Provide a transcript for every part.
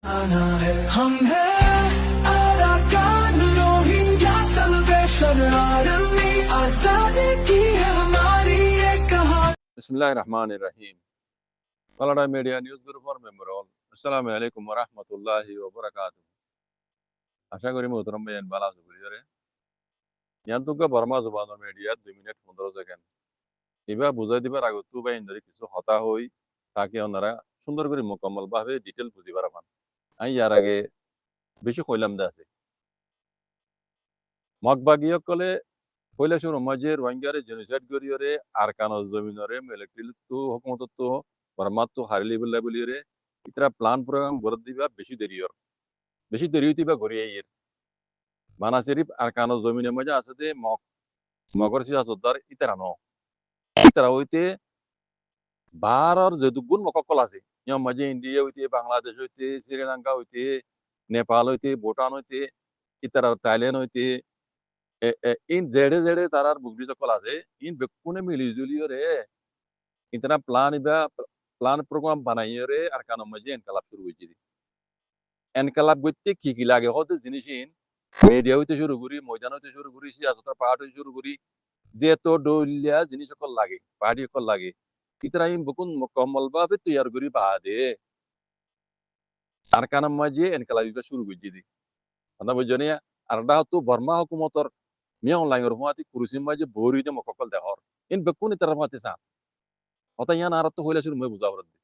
आना है हम हैं अराकान रोहिंग्या सल्वेशन आर्मी आजादी की है हमारी ये कहानी। बिस्मिल्लाहिर्रहमानिर्रहीम। कलड़ा मीडिया न्यूज़ ग्रुप और मेंबरॉल अस्सलामु अलैकुम वरहमतुल्लाहि वबरकातुहू। আশা করি মোহতরম ভাইয়ান ভালো আছো বুঝরে ইয়ান্তুকা বর্মা জবান মিডিয়া 2 মিনিট 15 সেকেন্ড এবা বুঝাই দিবার আগে তু ভাই ইন্দরি কিছু হতা হই তাকে ওনারা সুন্দর করে মোকাম্মল ভাবে ডিটেল বুঝিবার পান আই ইয়ার আগে বেশি কইলাম দা আছে মগবাগিয় কলে কইলা শুরু মাঝে রোহিঙ্গারে জেনোসাইড করিয়রে আরকানো জমিনরে মিলিটারি তো হুকুমত তো বর্মা তো হারিলি বল্লা বলিরে ইতরা প্ল্যান প্রোগ্রাম গড় দিবা বেশি দেরি হইতিবা গড়িয়ে মানা শরীফ আরকানো জমিনে মজা আছে দে মগর সিয়াসতদার ইতারা হইতে বারর যে দুগুণ মককল আছে ইয়ম মাঝে ইন্ডিয়া হইতে বাংলাদেশ হইতে শ্রীলঙ্কা হইতে নেপাল হইতে ভুটান হইতে ইতারা থাইল্যান্ড হইতে ইন জেডে জেডে তারার বুগড়ি সকল আছে ইন বেকুনে মিলি জুলিও রে ইতারা প্ল্যান প্রোগ্রাম বানাইয়ে রে আরকানো মাঝে এনকালাব শুরু হয়েছে এনকালাব করতে কি লাগে হতে জিনিস মিডিয়া হইতে শুরু করি ময়দান হইতে শুরু করি সিয়াসতের পাহাড় হইতে শুরু করি যে তো ডলিয়া জিনিস সকল লাগে পার্টি সকল লাগে ইতরা ইম বকুন মুকম্মল ভাবে তৈয়ার করি বাদে আর কানাম মাঝে এনকালাবিবা শুরু করে দি কথা বুঝনি আর ডা তো বর্মা হুকুমতর মিয়া অনলাইন রহমাতি কুরুসিম মাঝে বরিতে মককল দেহর ইন বেকুন ইতরা মাতে সা হতা ইয়ান আর তো হইলা শুরু মই বুঝাবর দি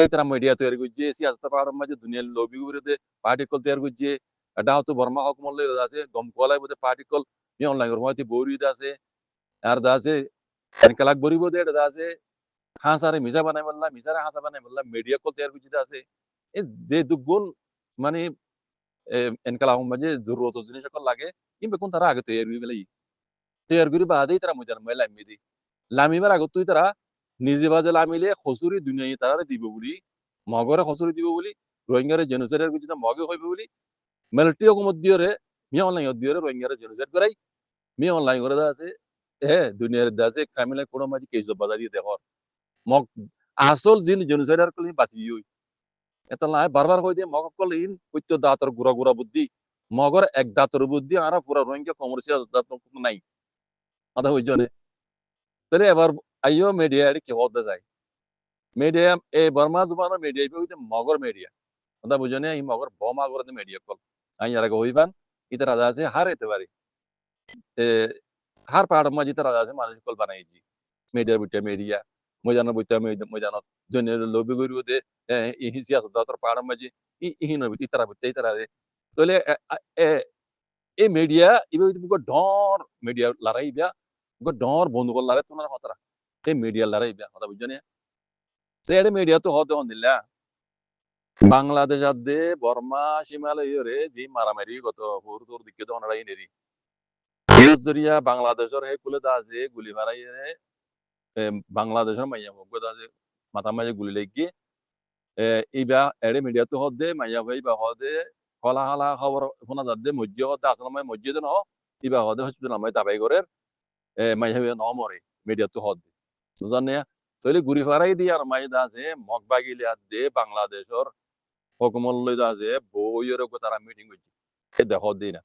ইতরা মিডিয়া তৈরি করছে সিয়াসতের পাহাড় মাঝে দুনিয়ার লবি করে পার্টি কল তৈরি করছে এটা হতো বর্মা হুকুমত লই আছে গম কলাই বতে পার্টি কল মিয়া অনলাইন রহমাতি বরিতে আছে আর দাসে এনকালাক বরিব দে দাসে হাসারে মিজা বানাই বললা মিজারে হাসা বানাই বললা মিডিয়া কল তৈরি করতে আছে এ যে দুগুণ মানে এনকালাম মাঝে জরুরত জিনিস সকল লাগে কিন্তু কোন তারা আগে তৈরি করি বাদেই তারা মজার মই লামি দি লামিবার আগত তুই তারা নিজে বাজে লামিলে খসুরি দুনিয়া তারা দিব বলি মগরে খসুরি দিব বলি রোহিঙ্গারে জেনোসাইডের কিছু মগে হইবে বলি মিলিটারি হুকুমত দিয়রে মিয়া অনলাইন দিয়রে রোহিঙ্গারে জেনোসাইড করাই মিয়া অনলাইন করে আছে দুনিয়ার দাসে ক্রাইমিনাল কোনো মাঝে কেস বাজার দিয়ে দেখর মগ আসল জিন জেনোসাইডার কলি বাঁচি এটা লাই বারবার কই দিয়ে মগ কল ইন কইত দাতর গুড়া গুড়া বুদ্ধি মগর এক দাতর বুদ্ধি আর পুরা রোহিঙ্গা কমার্শিয়াল দাতর নাই আদা হইজনে তাহলে এবার আইও মিডিয়া কি হতে যায় মিডিয়া এই বর্মা জবানের মিডিয়া হইতে মগর মিডিয়া আদা বুঝনে এই মগর বোমা করে মিডিয়া কল আই আর আগে হইবান ইতার রাজা আছে হার এতে পারি হার পাহাড় মাঝে তার রাজা আছে মানুষ কল বানাইছি মিডিয়ার বিটা মিডিয়া মজানো বইতে মজানো জনের লবি করিও দে ইহি সিয়াসত দাতর পাহাড় মাঝে ইহি নবি ইতারা বিতে ইতারা দে তাহলে এই মিডিয়া ইবে ডর মিডিয়া লড়াই বিয়া ডর বন্ধু কল লড়াই তোমার হতরা এই মিডিয়া লড়াই বিয়া কথা বুঝছো তো এটা মিডিয়া তো হতে হন দিলা বাংলাদেশ আদে বর্মা সীমালয় রে জি মারামারি কত হুর তোর দিকে তো ওনারাই নেরি জরিয়া বাংলাদেশের হে কুলে দা আছে গুলি মারাই রে বাংলাদেশের মাইয়া মগদ আছে মাথা মাঝে গুলি লেগে ইবা এড়ে মিডিয়া তো হদে মাইয়া ভাই বা হদে হলা হলা খবর শোনা যাতে মসজিদ হদে আসলে মাই মসজিদ ন ইবা হদে হসপিটাল মাই দাবাই করে মাইয়া ভাই ন মরে মিডিয়া তো হদে বুঝানে তৈলে ঘুরি ফারাই দিয়ে আর মাই দা আছে মগবাগিলে দে বাংলাদেশের হুকুমত লই দা আছে বইয়ের তারা মিটিং করছে এ দেখো দিই না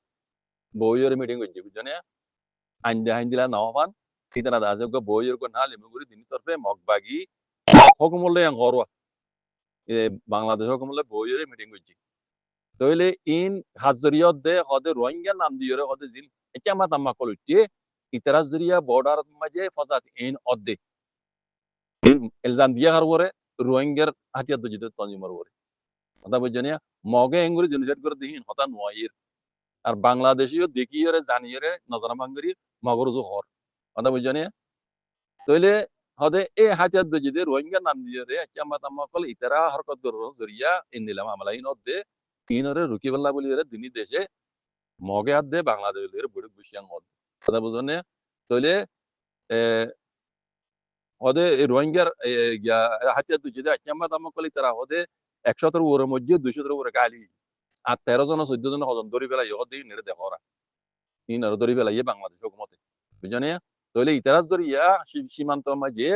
বইয়ের মিটিং করছে বুঝছনে আইন দিলা নওয়ান ইতারা দা আছে বইয়ের না লিমুগুরি দিন তরফে মগবাগি হুকুমত লই ঘরওয়া বাংলাদেশ হুকুমত বইয়ের মিটিং করছে তইলে ইন হাজরিয়ত দে হদে রোহিঙ্গা নাম দিয়রে হদে জিন এটা মা তাম্মা কলুটি ইতারা জরিয়া বর্ডার মাঝে ফসাত ইন অদে ইলজাম দিয়া হারবরে রোহিঙ্গার হাতিয়ার দজিতে তঞ্জিমার বরে কথা বুঝছনি মগে এঙ্গুরি জেনোসাইড করে দিহিন হতা নোয়াইর আর বাংলাদেশীয় দেখিয়ে জানিয়ে নজরা ভাঙ্গরি মগর জো হর কথা বুঝছনি তইলে হদে এ হাতিয়ার দজিতে রোহিঙ্গা নাম দিয়ে রে চাম্বা তাম্মা কল ইতারা হরকত গর জরিয়া ইনদিলাম আমলা ইন অদে ইনরে রুকিবাল্লা বলি রে দিনী দেশে মগে হাত দে বাংলাদেশের বড় বুশিয়াং হদ কথা বুঝছনি তইলে হদে রোহিঙ্গার হাতিয়ার দজিতে চাম্বা তাম্মা কল ইতারা হদে 100 ওর মধ্যে 200 ওর গালি আর 13 জন 14 জন হজন ধরি বেলা ইহ দিই নেড়ে দেখরা ইন আর ধরি বেলা বাংলাদেশ হুকুমতে বুঝছনি তইলে ইতারাজ ধরিয়া সীমান্ত মাঝে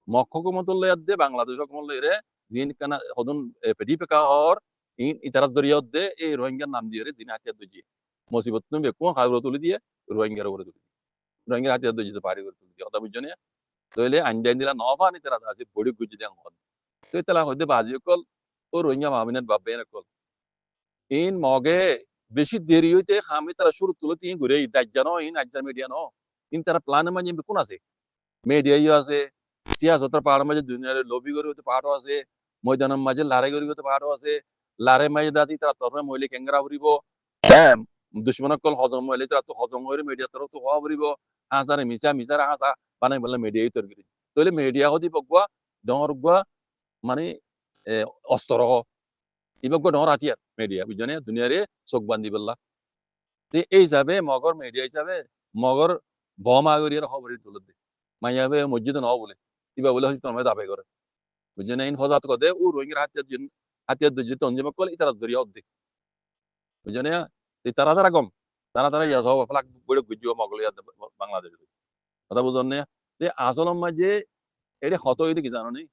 মক্ষ হুকুমত লই দে বাংলাদেশ হুকুমত লই রে জিন কানা হদন পেডি পেকা হর ইতারা জরিয়ত দে এই রোহিঙ্গার নাম দিয়ে দিন হাতিয়ার দজিয়ে মুসিবত তুমি বেকুন খাগর তুলে দিয়ে রোহিঙ্গার উপরে তুলে দিয়ে রোহিঙ্গার হাতিয়ার দজিয়ে পারি করে তুলে দিয়ে কথা বুঝছো না তইলে আইন দিলা নবানি তারা আছে বড়ি গুজি দেন হদ তো তালা হইতে বাজি কল ও রোহিঙ্গা মামিনাত বাব্বে না কল ইন মগে বেশি দেরি হইতে খামি তারা শুরু তুলে তিন ঘুরে দাজ্জানো ইন আজ্জার মিডিয়া ন ইন তারা প্ল্যানের মাঝে বেকুন আছে মিডিয়াইও আছে সিয়াসতের পাহাড়ের মাঝে দুনিয়ার লবি করে হতে পাহাড়ও আছে ময়দানের মাঝে লারে করে হতে পাহাড়ও আছে লারে মাঝে দাঁতি তারা তরমে মহিলে কেঙ্গরা ফুরিব হ্যাঁ দুশ্মনক কল হজম হইলে তারা তো হজম হইলে মিডিয়া তারা তো হওয়া ফুরিব হাসারে মিসারে হাসা বানাই বললে মিডিয়াই তরগিরি তাহলে মিডিয়া হতে বগুয়া ডর গুয়া মানে অস্ত্র ইবগুয়া ডর হাতিয়ার মিডিয়া বুঝনে দুনিয়ারে চোখ বান্ধি বললা এই হিসাবে মগর মিডিয়া হিসাবে মগর বম আগরিয়ার খবর তুলে দে মাইয়াবে মসজিদে ন বলে ইবা বলে হয়তো আমরা দাবে করে বুঝনে ইন ফজাত কদে ও রোহিঙ্গার হাতিয়ার দুজি তঞ্জিম কল ইতারা জরিয়া অদ্দে বুঝনে তারা তারা গম তারা ইয়া সব ফলাক বড় গুজিও মগলিয়া বাংলাদেশ কথা বুঝনে যে আসল মাঝে এটা ক্ষত হইতে কি জানো নি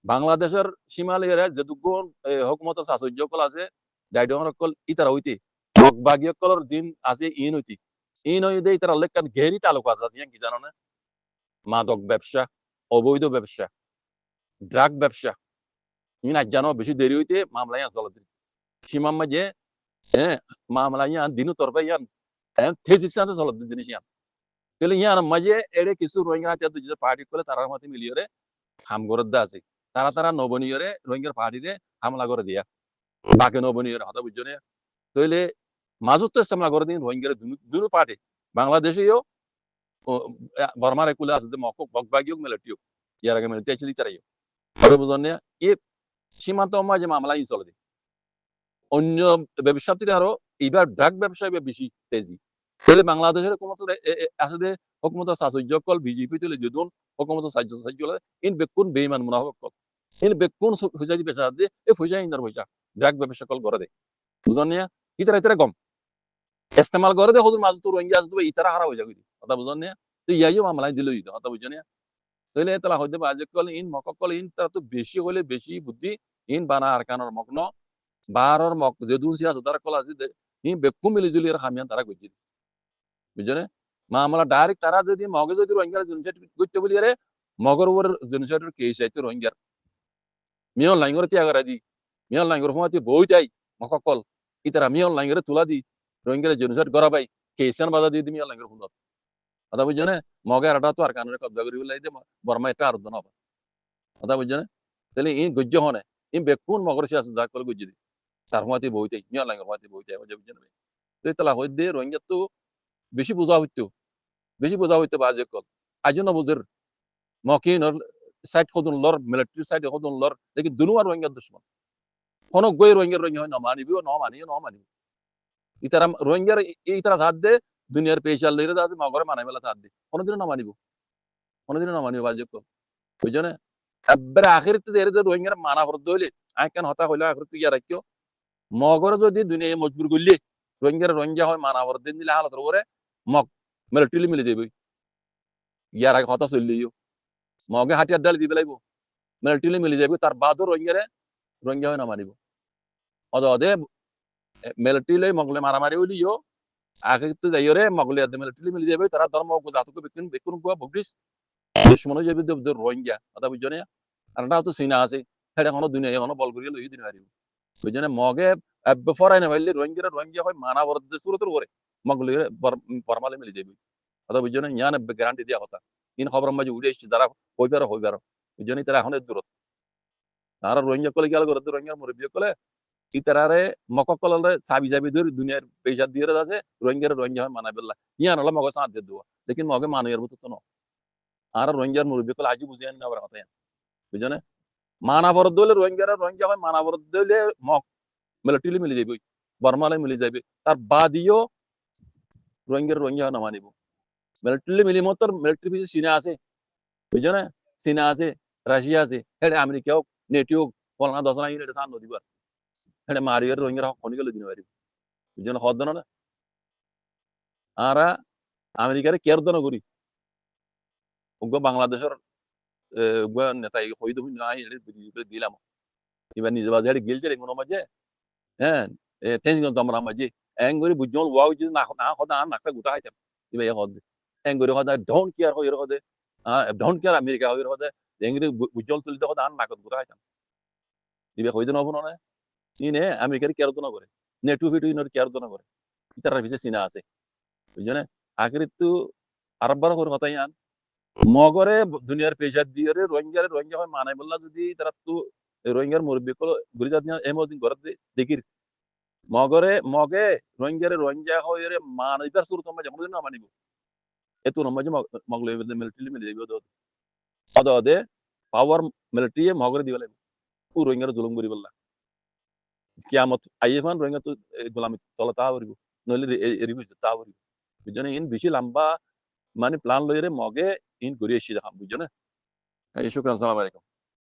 বাংলাদেশের সীমালের যে দুগুণ হকুমতের শাসর্য কল আছে গাইডর কল ইতারা হইতে বাগীয় কলর জিন আছে ইন হইতে ইতারা লেখান ঘেরি তালুক আছে কি জানো না মাদক ব্যবসা অবৈধ ব্যবসা ড্রাগ ব্যবসা ইন আজ জানো বেশি দেরি হইতে মামলায় চলে সীমার মাঝে হ্যাঁ মামলায় দিনু তরফে ইয়ান থেজিস আছে চলে জিনিস ইয়ান তাহলে ইয়ান মাঝে এড়ে কিছু রোহিঙ্গা হাতিয়ার পার্টি করে তারার মধ্যে মিলিয়ে হাম করে দা আছে তারা নবনীয়রে রোহিঙ্গার পার্টিরে হামলা করে দিয়া বাকি নবনীয়রে হতা বুঝছো না তাইলে মাজুত হামলা করে দিন রোহিঙ্গার দুনো পার্টি বাংলাদেশেও বর্মার একুলে আছে মকক বকবাগিও মিলিটিও ইয়ার আগে মিলিটি ছিল তারাইও পরে বুঝন না এ সীমান্ত মাঝে মামলা ই চলে অন্য ব্যবসায়ীরা আরো এবার ড্রাগ ব্যবসায় বেশি তেজি তাহলে বাংলাদেশের আসলে হকুমতের সাহায্য কল বিজেপি তুলে যেদিন হকুমতের সাহায্য ইন বেকুন বেইমান মুনাফক কল ইন বেকুন পয়সা দি পেশা দিয়ে এই পয়সা ইনার পয়সা ড্রাগ ব্যবসা কল করে দে বুঝন না ইতারা গম ইস্তেমাল করে দে হদুর মাঝে তো রোহিঙ্গা আসবে ইতারা হারা হয়ে যাবে কথা বুঝন না তো ইয়াইও মামলায় দিল কথা বুঝো না তাহলে তারা হয়তো বাজে কল ইন মকক কল ইন তারা তো বেশি হলে বেশি বুদ্ধি ইন বানা আর কানোর মগ্ন বারর মক যেদুন সিয়াস তারা কল আছে ইন বেকুম মিলি জুলি আর খামিয়ান তারা গজি বুঝছো না মামলা ডাইরেক্ট তারা যদি মগে যদি রোহিঙ্গার জেনোসাইড করতে বলি আরে মগর উপর জেনোসাইডের কেস আইতে রোহিঙ্গার মিয়ল লাইঙ্গর ত্যাগরা দি মিয়ল লাইঙ্গর হুমাতি বই যাই মককল ইতারা মিয়ল লাইঙ্গরে তুলা দি রোহিঙ্গার জেনোসাইড করা পাই কেসান বাধা দিয়ে দি মিয়ল লাইঙ্গর হুনত কথা বুঝছো না মগে আরটা তো আর কানুনে কবজা করি বলে দে বর্মা এটা আর দন কথা বুঝছো না তাহলে ইন গজ্য হনে ইন বেকুন মগর সিয়াস যা কল গজ্জি দি তার হুমাতি বই যাই মিয়ল লাইঙ্গর হুমাতি বই যাই বুঝছো না তো তালা হই দে রোহিঙ্গা তো বেশি বোঝা হইতো বাজে কল আজও বুঝের মকিন সাইড কদুন লর মিলিটারি সাইড কদুন লর দেখি দুনু আর রোহিঙ্গার দুশ্মন কোন গই রোহিঙ্গার হয় ন মানিব ইতারা রোহিঙ্গার ইতারা সাথ দে দুনিয়ার পেশাল লইরে আছে মগরে মানাই মেলা সাথ দে কোনদিন না মানিব বাজে কল বুঝছো না এবার আখিরতে এর যে রোহিঙ্গার মানা করতে হইলে আই কেন হতা হইলে আখিরতে গিয়া রাখিও মগরে যদি দুনিয়ায় মজবুর করলে রোহিঙ্গা হয় মানা করতে দিলে হালত করে মগ মিলিটারি মিলে যাবে ইয়ার আগে হতা চললিও মগে হাতিয়ার ডাল দিবে লাগবো মিলিটারি মিলে যাবে তার বাদও রোহিঙ্গা হয় না মানিব অদে মিলিটারি মগলে মারামারি হইলিও আগে তো যাইও রে মগলে মিলিটারি মিলে যাবে তারা ধর্ম জাতকে বেকুন কুয়া বগরিস দুশ্মন হয়ে যাবে রোহিঙ্গা কথা বুঝছো না আর তো চীনা আছে সেটা এখনো দুনিয়া এখনো বল করিয়ে লই দিন পারিব বুঝছো না মগে ফরাই না পাইলে রোহিঙ্গা হয় মানা বরদে সুরতের করে মগলে বর্মালে মিলে যাবে কথা বুঝছো না ইয়ান গ্যারান্টি দেওয়া কথা ইন খবর মাঝে উঠে এসছে যারা হইবার বুঝছো না তারা এখন দূরত তারা রোহিঙ্গা কলে গেল করে রোহিঙ্গার মুরব্বী কলে ই তারারে মককলরে চাবি ধরে দুনিয়ার পয়সা দিয়ে আছে রোহিঙ্গা হয় মানা বেলা ইয়ান হলো মগে সাথ দিয়ে দেওয়া লেকিন মগে মানুষের মতো তো ন আর রোহিঙ্গার মুরব্বী কলে আজও বুঝে আনি আবার কথা বুঝছো না মানা বরদ দিলে রোহিঙ্গা হয় মানা বরদ দিলে মক মিলিটারি মিলে যাবে বর্মালে মিলে যাবে তার বাদিও রোহিঙ্গা না মানিব মিলিটারি মিলি মতো মিলিটারি পিছিয়ে চীনা আছে বুঝছো না চীনা আছে রাশিয়া আছে হেডে আমেরিকা হোক নেটি হোক ফলনা দশনা এটা সান নদীবার হেডে মারিয়ার রোহিঙ্গার হক খনি গেলে দিন পারিব বুঝছো না হদ না আরা আমেরিকারে কেয়ার দন করি বাংলাদেশের নেতা হইদ দিলাম iba ni ba zari giltere ngono maje tension zamra maje engori bujol wa uji na khoda an naksa guta haytam iba ya khod engori khoda don't care hoyro khode don't care america hoyro khode engori bujol tulde khoda an nakot guta haytam iba khoyde no bono na ine america ri care do na করে নেটু ফিটু ইনর care do na করে itara bise sina আছে বুঝছনে আখরিতু আরববার করে কথা ইয়ান মগরে দুনিয়ার পেশার দিয়ে রোহিঙ্গা হয় মানাই বললা যদি তারা তো রোহিঙ্গার মুরব্বী কল গুরিজাত নিয়া এমদিন ঘর দেখির মগে রোহিঙ্গা হয় রে মানাইবার সুরত মা যেমন না মানিব এত নমাজে মগলে মিলিটারি মিলে যাবে অদে পাওয়ার মিলিটারি মগরে দিবলে ও রোহিঙ্গার জুলুম করি বললা কিয়ামত আইফান রোহিঙ্গা তো গোলামি তলা তা হরিব নইলে এরিব তা হরিব বুঝছনে ইন বেশি লম্বা মানে প্ল্যান লইরে মগে ইন ঘুরে এসে দেখাম বুঝছনে শুকরান সালাম আলাইকুম